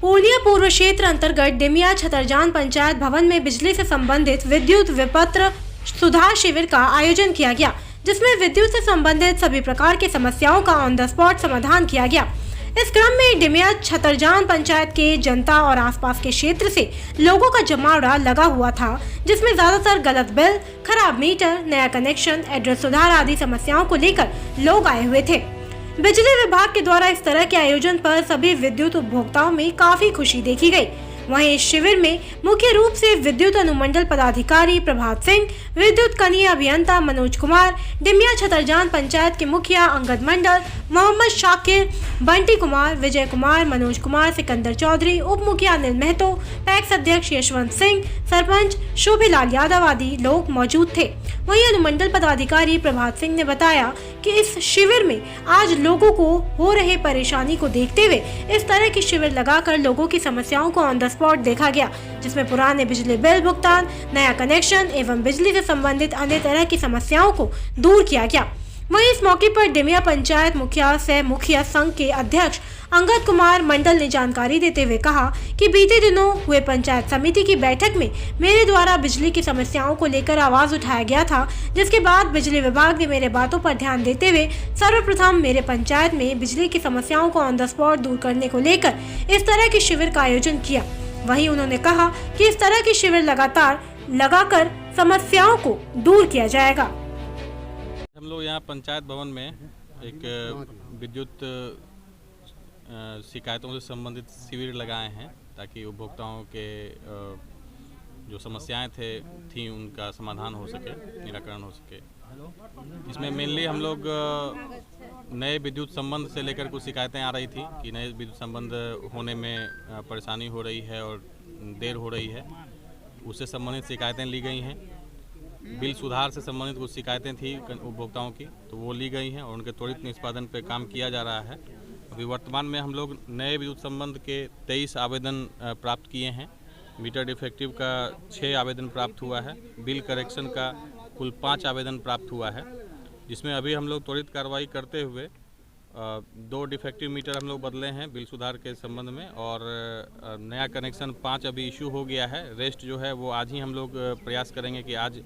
पूर्णिया पूर्व क्षेत्र अंतर्गत डिमिया छतरजान पंचायत भवन में बिजली से संबंधित विद्युत विपत्र सुधार शिविर का आयोजन किया गया, जिसमें विद्युत से संबंधित सभी प्रकार की समस्याओं का ऑन द स्पॉट समाधान किया गया। इस क्रम में डिमिया छतरजान पंचायत के जनता और आसपास के क्षेत्र से लोगों का जमावड़ा लगा हुआ था, जिसमें ज्यादातर गलत बिल, खराब मीटर, नया कनेक्शन, एड्रेस सुधार आदि समस्याओं को लेकर लोग आए हुए थे। बिजली विभाग के द्वारा इस तरह के आयोजन पर सभी विद्युत उपभोक्ताओं में काफी खुशी देखी गई। वहीं इस शिविर में मुख्य रूप से विद्युत अनुमंडल पदाधिकारी प्रभात सिंह, विद्युत कनीय अभियंता मनोज कुमार, डिमिया छतरजान पंचायत के मुखिया अंगद मंडल, मोहम्मद शाकिर, बंटी कुमार, विजय कुमार, मनोज कुमार, सिकंदर चौधरी, उप मुखिया अनिल महतो, पैक्स अध्यक्ष यशवंत सिंह, सरपंच शोभीलाल यादव आदि लोग मौजूद थे। वहीं अनुमंडल पदाधिकारी प्रभात सिंह ने बताया कि इस शिविर में आज लोगों को हो रहे परेशानी को देखते हुए इस तरह की शिविर लगाकर लोगों की समस्याओं को ऑन द स्पॉट देखा गया, जिसमें पुराने बिजली बिल भुगतान, नया कनेक्शन एवं बिजली से संबंधित अन्य तरह की समस्याओं को दूर किया गया। वहीं इस मौके पर डिमिया पंचायत मुखिया सह मुखिया संघ के अध्यक्ष अंगद कुमार मंडल ने जानकारी देते हुए कहा कि बीते दिनों हुए पंचायत समिति की बैठक में मेरे द्वारा बिजली की समस्याओं को लेकर आवाज उठाया गया था, जिसके बाद बिजली विभाग ने मेरे बातों पर ध्यान देते हुए सर्वप्रथम मेरे पंचायत में बिजली की समस्याओं को ऑन द स्पॉट दूर करने को लेकर इस तरह के शिविर का आयोजन किया। वहीं उन्होंने कहा कि इस तरह के शिविर लगातार लगाकर समस्याओं को दूर किया जाएगा। हम लोग यहाँ पंचायत भवन में एक विद्युत शिकायतों से संबंधित शिविर लगाए हैं, ताकि उपभोक्ताओं के जो समस्याएं थी उनका समाधान हो सके, निराकरण हो सके। इसमें मेनली हम लोग नए विद्युत संबंध से लेकर कुछ शिकायतें आ रही थी कि नए विद्युत संबंध होने में परेशानी हो रही है और देर हो रही है, उससे संबंधित शिकायतें ली गई हैं। बिल सुधार से संबंधित कुछ शिकायतें थी उपभोक्ताओं की, तो वो ली गई हैं और उनके त्वरित निष्पादन पर काम किया जा रहा है। अभी वर्तमान में हम लोग नए विद्युत संबंध के 23 आवेदन प्राप्त किए हैं। मीटर डिफेक्टिव का 6 आवेदन प्राप्त हुआ है। बिल करेक्शन का कुल 5 आवेदन प्राप्त हुआ है, जिसमें अभी हम लोग त्वरित कार्रवाई करते हुए 2 डिफेक्टिव मीटर हम लोग बदले हैं बिल सुधार के संबंध में, और नया कनेक्शन 5 अभी इशू हो गया है। रेस्ट जो है वो आज ही हम लोग प्रयास करेंगे कि आज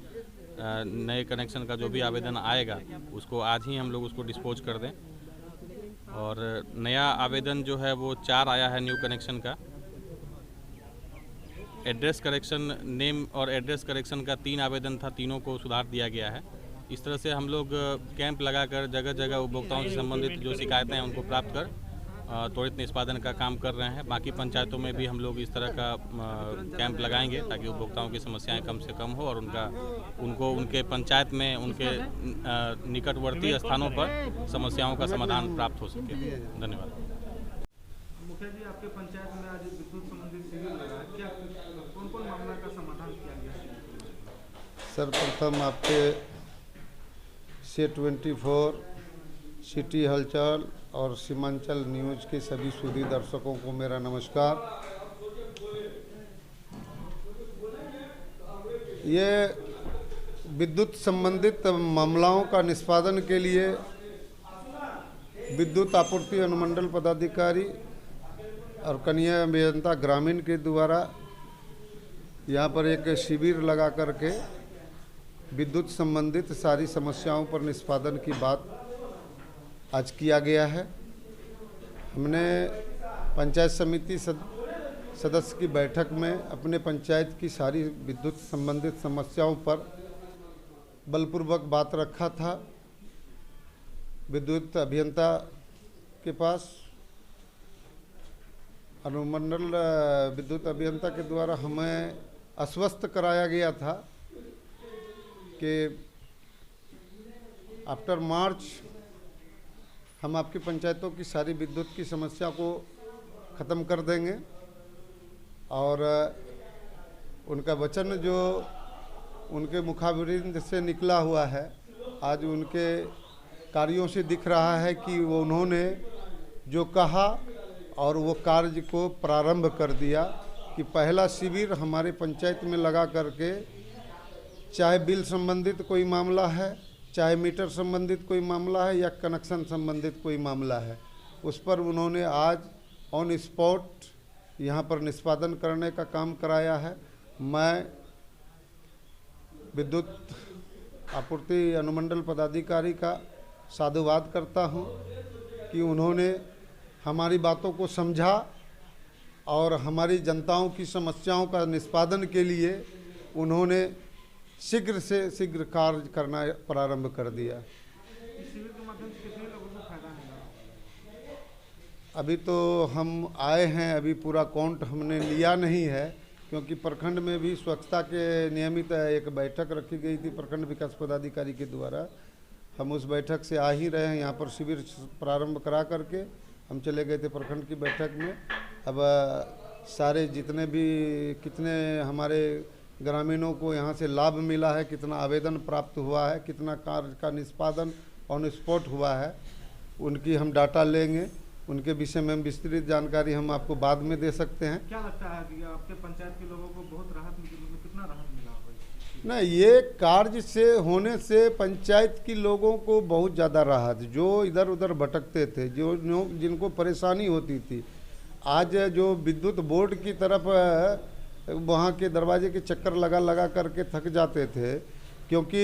नए कनेक्शन का जो भी आवेदन आएगा उसको आज ही हम लोग उसको डिस्पोज कर दें। और नया आवेदन जो है वो 4 आया है न्यू कनेक्शन का। एड्रेस करेक्शन, नेम और एड्रेस करेक्शन का 3 आवेदन था, तीनों को सुधार दिया गया है। इस तरह से हम लोग कैंप लगाकर जगह जगह उपभोक्ताओं से संबंधित जो शिकायतें हैं उनको प्राप्त कर त्वरित निष्पादन का काम कर रहे हैं। बाकी पंचायतों में भी हम लोग इस तरह का कैंप लगाएंगे, ताकि उपभोक्ताओं की समस्याएं कम से कम हो और उनको उनके पंचायत में उनके निकटवर्ती स्थानों पर समस्याओं का समाधान प्राप्त हो सके। धन्यवाद। मुखिया जी, आपके पंचायत में आज विद्युत संबंधित शिविर लगा, क्या कौन-कौन मामला का समाधान किया गया? सर्वप्रथम आपके C24 सिटी हलचल और सीमांचल न्यूज के सभी सुधी दर्शकों को मेरा नमस्कार। ये विद्युत संबंधित मामलों का निष्पादन के लिए विद्युत आपूर्ति अनुमंडल पदाधिकारी और कनीय अभियंता ग्रामीण के द्वारा यहाँ पर एक शिविर लगा करके विद्युत संबंधित सारी समस्याओं पर निष्पादन की बात आज किया गया है। हमने पंचायत समिति सदस्य की बैठक में अपने पंचायत की सारी विद्युत संबंधित समस्याओं पर बलपूर्वक बात रखा था। विद्युत अभियंता के पास अनुमंडल विद्युत अभियंता के द्वारा हमें आश्वस्त कराया गया था कि आफ्टर मार्च हम आपकी पंचायतों की सारी विद्युत की समस्या को ख़त्म कर देंगे। और उनका वचन जो उनके मुखाबिरिंद से निकला हुआ है, आज उनके कार्यों से दिख रहा है कि वो उन्होंने जो कहा और वो कार्य को प्रारंभ कर दिया कि पहला शिविर हमारे पंचायत में लगा करके, चाहे बिल संबंधित कोई मामला है, चाहे मीटर संबंधित कोई मामला है या कनेक्शन संबंधित कोई मामला है, उस पर उन्होंने आज ऑन स्पॉट यहाँ पर निष्पादन करने का काम कराया है। मैं विद्युत आपूर्ति अनुमंडल पदाधिकारी का साधुवाद करता हूँ कि उन्होंने हमारी बातों को समझा और हमारी जनताओं की समस्याओं का निष्पादन के लिए उन्होंने शीघ्र से शीघ्र कार्य करना प्रारंभ कर दिया। इस शिविर के माध्यम से कितने लोगों को फायदा मिला? अभी तो हम आए हैं, अभी पूरा काउंट हमने लिया नहीं है, क्योंकि प्रखंड में भी स्वच्छता के नियमित एक बैठक रखी गई थी प्रखंड विकास पदाधिकारी के द्वारा। हम उस बैठक से आ ही रहे हैं। यहाँ पर शिविर प्रारंभ करा करके हम चले गए थे प्रखंड की बैठक में। अब सारे जितने भी कितने हमारे ग्रामीणों को यहाँ से लाभ मिला है, कितना आवेदन प्राप्त हुआ है, कितना कार्य का निष्पादन ऑन स्पॉट हुआ है, उनकी हम डाटा लेंगे। उनके विषय में विस्तृत जानकारी हम आपको बाद में दे सकते हैं। क्या लगता है कि आपके पंचायत के लोगों को बहुत राहत मिली? कितना राहत मिला होगा? नहीं, ये कार्य से होने से पंचायत की लोगों को बहुत ज़्यादा राहत, जो इधर उधर भटकते थे, जो जिनको परेशानी होती थी, आज जो विद्युत बोर्ड की तरफ वहाँ के दरवाजे के चक्कर लगा लगा करके थक जाते थे, क्योंकि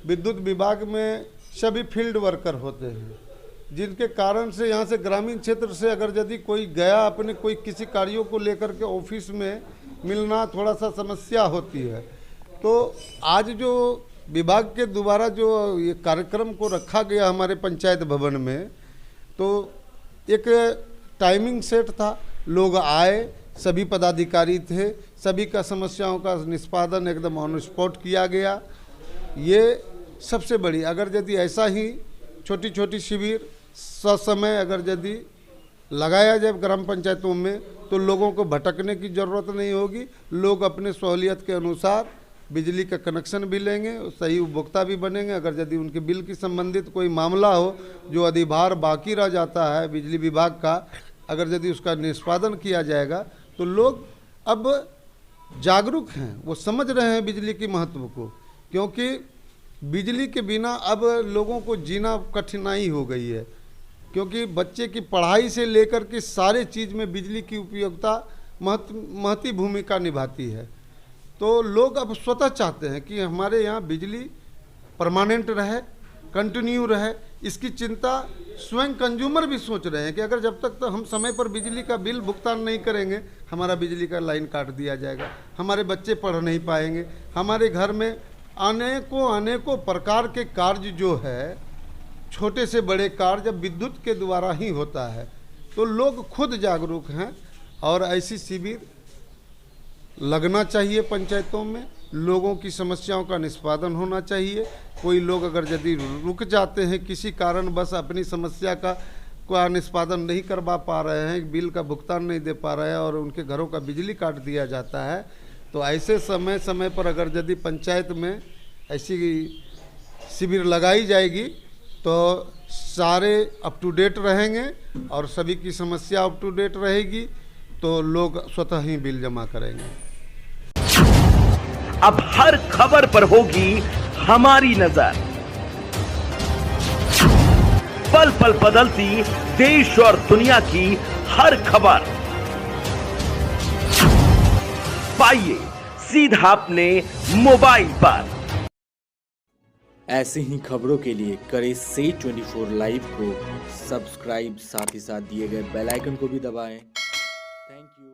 विद्युत विभाग में सभी फील्ड वर्कर होते हैं, जिनके कारण से यहाँ से ग्रामीण क्षेत्र से अगर यदि कोई गया अपने कोई किसी कार्यों को लेकर के ऑफिस में मिलना थोड़ा सा समस्या होती है। तो आज जो विभाग के द्वारा जो ये कार्यक्रम को रखा गया हमारे पंचायत भवन में, तो एक टाइमिंग सेट था, लोग आए, सभी पदाधिकारी थे, सभी का समस्याओं का निष्पादन एकदम ऑन स्पॉट किया गया। ये सबसे बड़ी, अगर यदि ऐसा ही छोटी छोटी शिविर ससमय अगर यदि लगाया जाए ग्राम पंचायतों में, तो लोगों को भटकने की ज़रूरत नहीं होगी। लोग अपने सहूलियत के अनुसार बिजली का कनेक्शन भी लेंगे, सही उपभोक्ता भी बनेंगे। अगर यदि उनके बिल की संबंधित कोई मामला हो जो अधिभार बाकी रह जाता है बिजली विभाग का, अगर यदि उसका निष्पादन किया जाएगा तो लोग अब जागरूक हैं, वो समझ रहे हैं बिजली की महत्व को, क्योंकि बिजली के बिना अब लोगों को जीना कठिनाई हो गई है। क्योंकि बच्चे की पढ़ाई से लेकर के सारे चीज़ में बिजली की उपयोगिता महती भूमिका निभाती है। तो लोग अब स्वतः चाहते हैं कि हमारे यहाँ बिजली परमानेंट रहे, कंटिन्यू रहे। इसकी चिंता स्वयं कंज्यूमर भी सोच रहे हैं कि अगर जब तक तो हम समय पर बिजली का बिल भुगतान नहीं करेंगे, हमारा बिजली का लाइन काट दिया जाएगा, हमारे बच्चे पढ़ नहीं पाएंगे, हमारे घर में अनेकों प्रकार के कार्य जो है, छोटे से बड़े कार्य जब विद्युत के द्वारा ही होता है। तो लोग खुद जागरूक हैं और ऐसी शिविर लगना चाहिए पंचायतों में, लोगों की समस्याओं का निष्पादन होना चाहिए। कोई लोग अगर यदि रुक जाते हैं किसी कारण, बस अपनी समस्या का निष्पादन नहीं करवा पा रहे हैं, बिल का भुगतान नहीं दे पा रहे हैं और उनके घरों का बिजली काट दिया जाता है, तो ऐसे समय समय पर अगर यदि पंचायत में ऐसी शिविर लगाई जाएगी तो सारे अप टू डेट रहेंगे और सभी की समस्या अप टू डेट रहेगी, तो लोग स्वतः ही बिल जमा करेंगे। अब हर खबर पर होगी हमारी नजर, पल पल बदलती देश और दुनिया की हर खबर पाइए सीधा अपने मोबाइल पर। ऐसे ही खबरों के लिए करें से 24 लाइव को सब्सक्राइब, साथ ही साथ दिए गए बेल आइकन को भी दबाएं। Thank you.